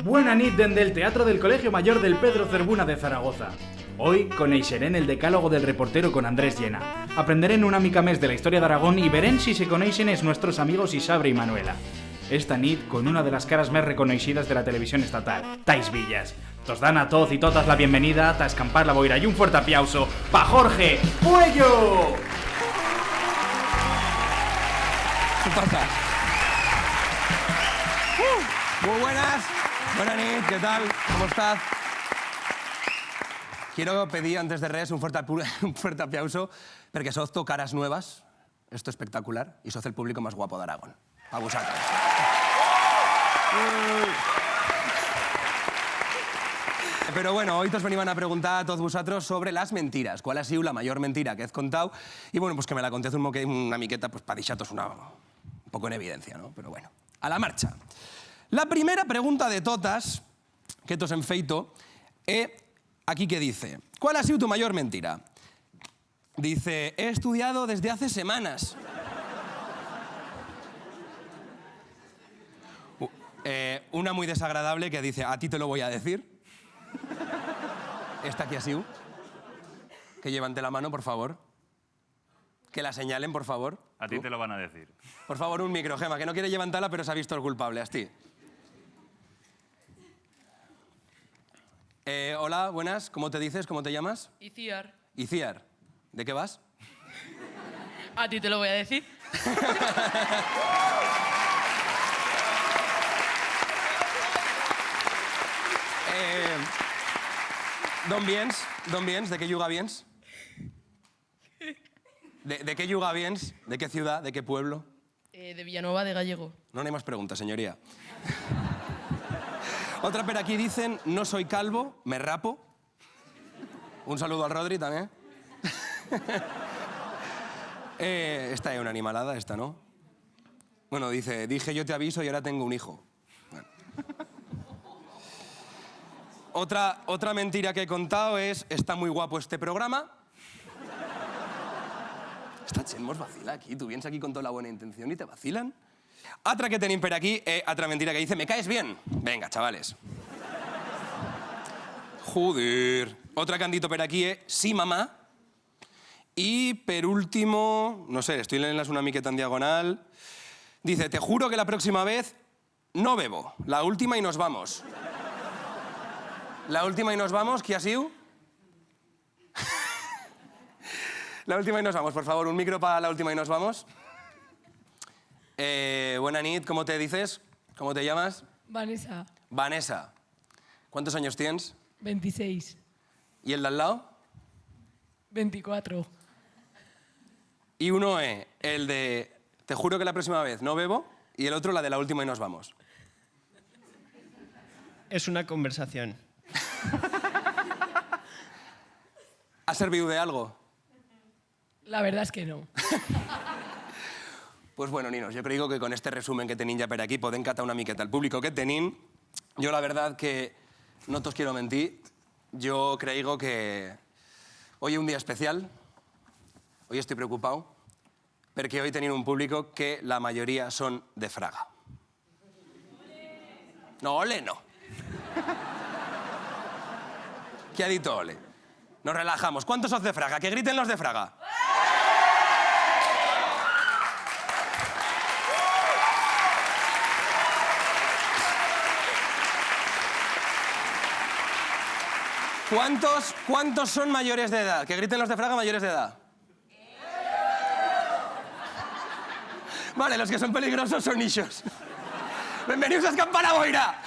Buena nit dende el Teatro del Colegio Mayor del Pedro Cervuna de Zaragoza. Hoy coneixerem el decálogo del reportero con Andrés Llena. Aprenderem una mica més de la historia d'Aragón y verem si se coneixen es nuestros amigos Isabre y Manuela. Esta nit con una de las caras más reconocidas de la televisión estatal, Tais Villas. Nos dan a todos y todas la bienvenida a escampar la boira y un fuerte aplauso pa' Jorge Puello. ¿Qué pasa? Muy buenas. Buenas nit, ¿qué tal? ¿Cómo estás? Quiero pedir antes de res un fuerte aplauso porque sos caras nuevas, esto es espectacular, y sos el público más guapo de Aragón. A vosotros. Pero bueno, hoy os venían a preguntar a todos vosotros sobre las mentiras. ¿Cuál ha sido la mayor mentira que he contado? Y bueno, pues que me la contéis una miqueta pues, para deixar-vos un poco en evidencia, ¿no? Pero bueno, a la marcha. La primera pregunta de todas que tos hem feito aquí que dice, ¿cuál ha sido tu mayor mentira? Dice, he estudiado desde hace semanas. Una muy desagradable que dice, a ti te lo voy a decir. Esta aquí ha sido. Que levante la mano, por favor. Que la señalen, por favor. A ti te lo van a decir. Por favor, un micro, Gema, que no quiere levantarla, pero se ha visto el culpable, a ti. Hola, buenas, ¿cómo te dices? ¿Cómo te llamas? Iciar. Iciar. ¿De qué vas? A ti te lo voy a decir. D'on viens? ¿De qué juga viens? ¿De qué juga viens? ¿De qué ciudad? ¿De qué pueblo? De Villanueva de Gallego. No hay más preguntas, señoría. Otra per aquí dicen, no soy calvo, me rapo. Un saludo al Rodri también. Esta es una animalada, esta, ¿no? Bueno, dice, dije yo te aviso y ahora tengo un hijo. Bueno. Otra mentira que he contado es, está muy guapo este programa. Esta gent mos vacila aquí, tú vienes aquí con toda la buena intención y te vacilan. Otra que tenim per aquí, otra mentira que dice, ¿me caes bien? Venga, chavales. Joder. Otra que han dito per aquí es, sí, mamá. Y per último, no sé, estoy leyéndolas una miqueta en diagonal. Dice, te juro que la próxima vez no bebo. La última y nos vamos. La última y nos vamos, ¿qué ha sido? La última y nos vamos, por favor, un micro para la última y nos vamos. Buena nit, ¿cómo te dices? ¿Cómo te llamas? Vanessa. Vanessa. ¿Cuántos años tienes? 26. ¿Y el de al lado? 24. Y uno es el de, te juro que la próxima vez no bebo, y el otro la de la última y nos vamos. Es una conversación. ¿Ha servido de algo? La verdad es que no. Pues bueno, ninos, yo creo que con este resumen que tenim ja per aquí podem catar una miqueta el público que tenim. Yo la verdad que no os quiero mentir, yo creo que hoy es un día especial, hoy estoy preocupado, porque hoy tenim un público que la mayoría son de Fraga. No, ole no. ¿Qué ha dicho ole? Nos relajamos. ¿Cuántos sos de Fraga? Que griten los de Fraga. ¿Cuántos son mayores de edad? Que griten los de Fraga mayores de edad. Vale, los que son peligrosos son niños. Bienvenidos a Escampar la Boira.